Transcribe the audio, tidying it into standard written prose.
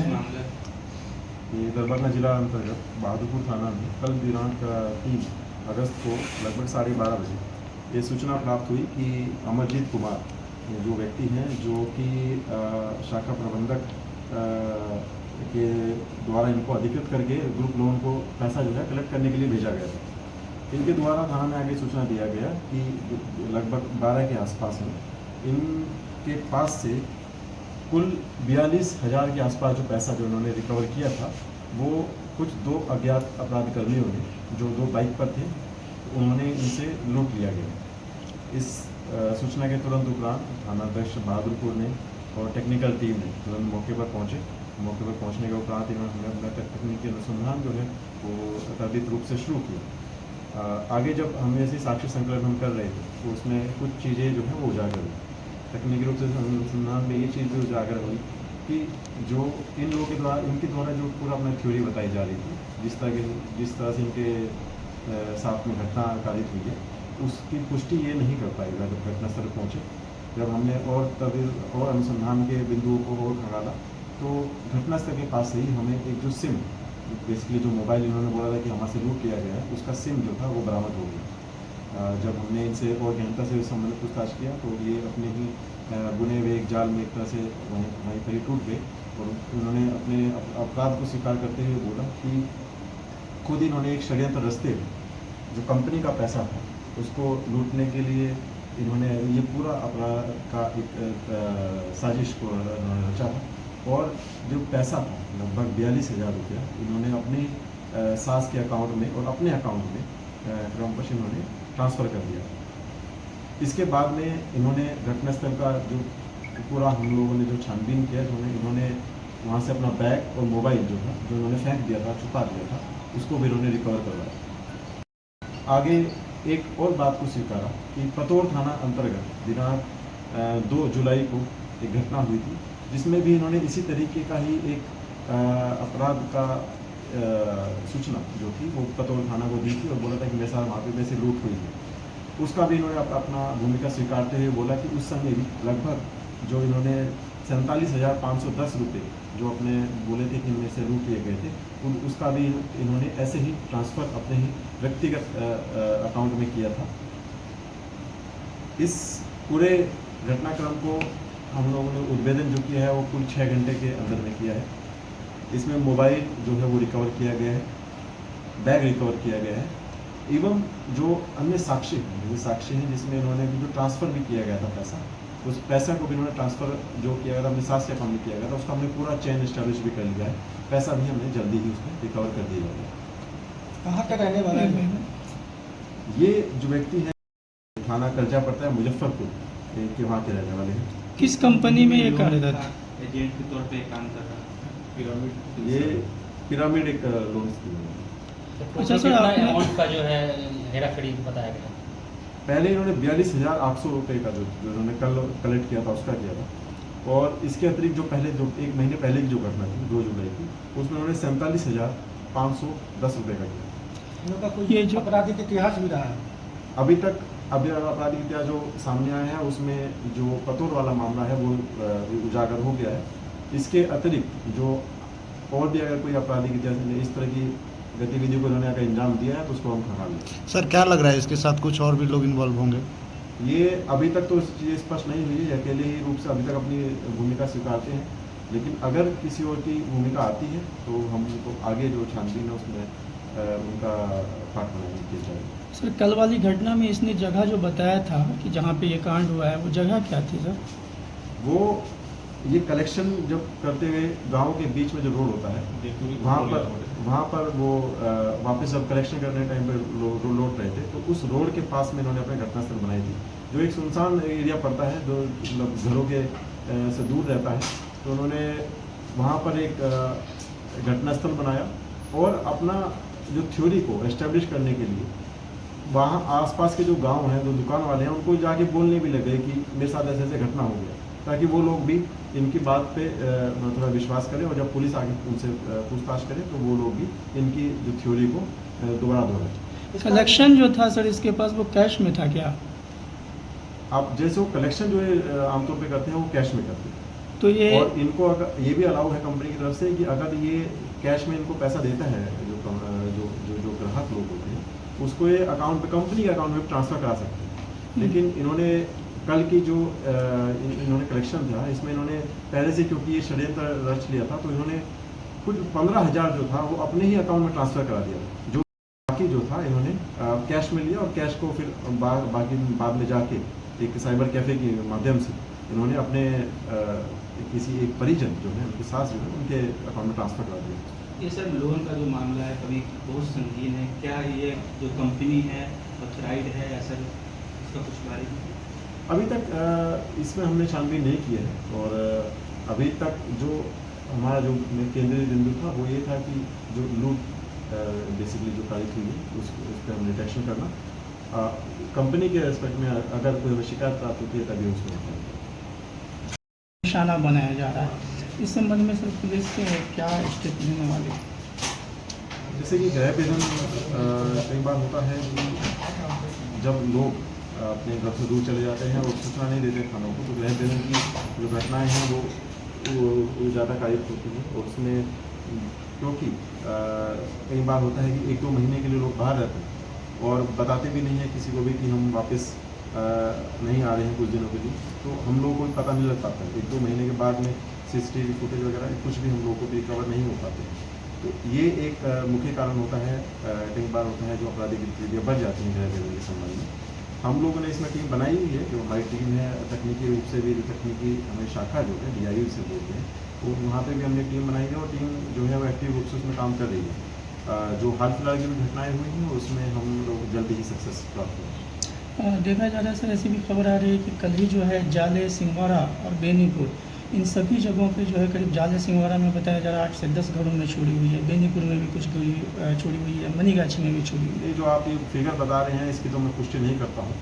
है? ये दरभंगा जिला अंतर्गत बहादुरपुर थाना में कल दिनांक 3 अगस्त को लगभग 12:30 बजे ये सूचना प्राप्त हुई कि अमरजीत कुमार ये जो व्यक्ति हैं जो कि शाखा प्रबंधक के द्वारा इनको अधिकृत करके ग्रुप लोन को पैसा जो है कलेक्ट करने के लिए भेजा गया था। इनके द्वारा थाना में आगे सूचना दिया गया कि लगभग 12 के आसपास में इनके पास से कुल 42,000 के आसपास जो पैसा जो उन्होंने रिकवर किया था वो कुछ 2 अज्ञात अपराध कर्मियों ने जो 2 बाइक पर थे उन्होंने इनसे लूट लिया गया। इस सूचना के तुरंत उपरांत थानाध्यक्ष बहादुरपुर ने और टेक्निकल टीम ने तुरंत मौके पर पहुंचे। मौके पर पहुंचने के उपरांत इन्होंने अपना तकनीकी अनुसंधान जो है वो त्वरित रूप से शुरू किया। आगे जब हम ऐसे साक्ष्य संकलन हम कर रहे थे तो उसमें कुछ चीज़ें जो है वो उजागर हुई। तकनीकी रूप से अनुसंधान में ये चीज़ भी उजागर हुई कि जो इन लोगों के द्वारा इनके द्वारा जो पूरा अपना थ्योरी बताई जा रही थी जिस तरह से इनके साथ में घटना कारित हुई है उसकी पुष्टि ये नहीं कर पाएगा जब घटनास्थल पहुँचे। जब हमने और अनुसंधान के बिंदुओं को और खंगाला तो घटनास्थल के पास से ही हमें एक जो सिम बेसिकली जो मोबाइल इन्होंने बोला था कि हमारे से लूट किया गया है उसका सिम जो था वो बरामद हो गया। जब हमने इनसे और गहनता से संबंधित पूछताछ किया तो ये अपने ही बुने हुए एक जाल में एक तरह से वहीं पर ही टूट गए और उन्होंने अपने अपराध को स्वीकार करते हुए बोला कि खुद इन्होंने एक षड्यंत्र रचते हुए जो कंपनी का पैसा था उसको लूटने के लिए इन्होंने ये पूरा अपराध का एक साजिश को रचा था और जो पैसा था लगभग 42,000 रुपया इन्होंने अपनी सास के अकाउंट में और अपने अकाउंट में क्रमवश इन्होंने ट्रांसफ़र कर दिया। इसके बाद में इन्होंने घटनास्थल का जो पूरा हम लोगों ने जो छानबीन किया इन्होंने वहाँ से अपना बैग और मोबाइल जो था जो इन्होंने फेंक दिया था छुपा दिया था उसको भी इन्होंने रिकवर करवाया। आगे एक और बात को स्वीकारा कि पतोर थाना अंतर्गत दिनांक 2 जुलाई को एक घटना हुई थी जिसमें भी इन्होंने इसी तरीके का ही एक अपराध का सूचना जो थी वो पतोर थाना को दी थी और बोला था कि मेरे साथ वहाँ पे वैसे लूट हुई है। उसका भी इन्होंने अपना भूमिका स्वीकारते हुए बोला कि उस समय भी लगभग जो इन्होंने 47,510 रुपये जो अपने बोले थे कि इनमें से लूट लिए गए थे उसका भी इन्होंने ऐसे ही ट्रांसफ़र अपने ही व्यक्तिगत अकाउंट में किया था। इस पूरे घटनाक्रम को हम लोगों ने उद्भेदन जो किया है वो कुल 6 घंटे के अंदर में किया है। इसमें मोबाइल जो है वो रिकवर किया गया है, बैग रिकवर किया गया है एवं जो अन्य साक्ष्य हैं जिसमें इन्होंने भी जो ट्रांसफ़र भी किया गया था पैसा उस पैसा को भी इन्होंने ट्रांसफ़र जो किया गया था अपने सास के अकाउंट में किया गया था उसका हमने पूरा चेन इस्टेब्लिश भी कर लिया है। पैसा भी हमने जल्दी ही उसमें रिकवर कर दिया गया। कहाँ का रहने वाला है? ये जो व्यक्ति है थाना कर्जा पड़ता है मुजफ्फरपुर के वहाँ के रहने वाले हैं। किस कंपनी में ये कार्यरत है? एजेंट के तौर पे काम कर रहा है। ये पिरामिड एक लोन स्कीम है। अच्छा सर, अमाउंट का जो है हेरा फेरी बताया गया। पहले इन्होंने 42,800 रुपये का जो इन्होंने कल कलेक्ट किया था उसका किया था और इसके अतिरिक्त जो पहले जो 1 महीने पहले की जो घटना थी 2 जुलाई की उसमें उन्होंने 47,510 रुपये का किया। ये जो आपराधिक इतिहास भी रहा है अभी तक आपराधिक इतिहास जो सामने आया है उसमें जो पतोर वाला मामला है वो उजागर हो गया है। इसके अतिरिक्त जो और भी अगर कोई आपराधिक इतिहास इस तरह की गतिविधियों को इन्होंने अगर अंजाम दिया है तो उसको हम खंगाल लें। सर क्या लग रहा है इसके साथ कुछ और भी लोग इन्वॉल्व होंगे? ये अभी तक तो चीज़ स्पष्ट नहीं हुई है, अकेले ही रूप से अभी तक अपनी भूमिका स्वीकारते हैं लेकिन अगर किसी और की भूमिका आती है तो हम उनको आगे जो छानबीन है उसमें उनका पार्टनर किया जाएगा। सर, कल वाली घटना में इसने जगह जो बताया था कि जहाँ पे ये कांड हुआ है वो जगह क्या थी सर? वो ये कलेक्शन जब करते हुए गांव के बीच में जो रोड होता है वहाँ पर वो वापस जब कलेक्शन करने टाइम पर लौट रहे थे तो उस रोड के पास में इन्होंने अपने घटनास्थल बनाई थी जो एक सुनसान एरिया पड़ता है जो मतलब घरों के से दूर रहता है। तो उन्होंने वहाँ पर एक घटनास्थल बनाया और अपना जो थ्योरी को एस्टेब्लिश करने के लिए वहाँ आसपास के जो गांव हैं जो दुकान वाले हैं उनको जाके बोलने भी लगे कि मेरे साथ ऐसे ऐसे घटना हो गया ताकि वो लोग भी इनकी बात पे थोड़ा विश्वास करें और जब पुलिस आगे उनसे पूछताछ करे तो वो लोग भी इनकी जो थ्योरी को दोबारा दोहराएं। कलेक्शन जो था सर इसके पास वो कैश में था क्या? आप जैसे वो कलेक्शन जो है आमतौर पे करते हैं वो कैश में करते हैं तो ये और इनको अगर ये भी अलाउ है कंपनी की तरफ से कि अगर ये कैश में इनको पैसा देता है जो ग्राहक लोग होते हैं उसको ये अकाउंट पे कंपनी के अकाउंट में ट्रांसफ़र करा सकते हैं। लेकिन इन्होंने कल की जो इन्होंने कलेक्शन था इसमें इन्होंने पहले से क्योंकि ये षड्यंत्र रच लिया था तो इन्होंने कुछ 15,000 जो था वो अपने ही अकाउंट में ट्रांसफ़र करा दिया, जो बाकी जो था इन्होंने कैश में लिया और कैश को फिर बाकी बाद में जाके एक साइबर कैफ़े के माध्यम से इन्होंने अपने किसी एक परिजन जो है उनके सास जो है उनके अकाउंट में ट्रांसफ़र करा दिया। ये सर लोन का जो मामला है कभी बहुत संगीन है, क्या ये जो कंपनी है ऑथराइज्ड है या सर इसका कुछ बारे में? अभी तक इसमें हमने छानबीन नहीं की है और अभी तक जो हमारा जो केंद्रीय बिंदु था वो ये था कि जो लूट बेसिकली जो कारित हुई है उस पर हम डिटेक्शन करना, कंपनी के रेस्पेक्ट में अगर कोई हमें शिकायत प्राप्त होती है तभी उसको निशाना बनाया जा रहा है। इस संबंध में सर पुलिस से क्या स्टेप लेने वाले? जैसे कि गृह भेदन कई बार होता है कि जब लोग अपने घर से दूर चले जाते हैं और सूचना नहीं देते थानों को, तो गृह भेदन की जो घटनाएं हैं वो ज़्यादा कारित होती हैं और उसमें क्योंकि कई बार होता है कि 1-2 महीने के लिए लोग बाहर रहते हैं और बताते भी नहीं है किसी को भी कि हम वापस नहीं आ रहे हैं कुछ दिनों के लिए, तो हम लोगों को भी पता नहीं लग पाता है। 1-2 महीने के बाद में CCTV फुटेज वगैरह कुछ भी हम लोगों को भी रिकवर नहीं हो पाते। तो ये एक मुख्य कारण होता है, कई बार होता है जो आपराधिक गतिविधियाँ बढ़ जाती हैं गृह भेदन के संबंध में। हम लोगों ने इसमें टीम बनाई हुई है, जो हमारी टीम है तकनीकी रूप से भी, तकनीकी हमें शाखा जो है DIU से बोलते हैं, तो वहाँ पे भी हमने टीम बनाई है और टीम जो है वो एक्टिव रूप से उसमें काम कर रही है। जो हाल फिलहाल की भी घटनाएँ हुई हैं उसमें हम लोग जल्द ही सक्सेस प्राप्त हुए। देखा जा रहा है सर, ऐसी भी खबर आ रही है कि कल ही जो है जाले, सिंगवाड़ा और बेनीपुर इन सभी जगहों पे जो है करीब जाले सिंगवाड़ा में बताया जा रहा है 8 से 10 घरों में चोरी हुई है, बेनीपुर में भी कुछ चोरी हुई है, मनीगाछी में भी चोरी हुई है। ये जो आप ये फिगर बता रहे हैं इसकी तो मैं पुष्टि नहीं करता हूँ,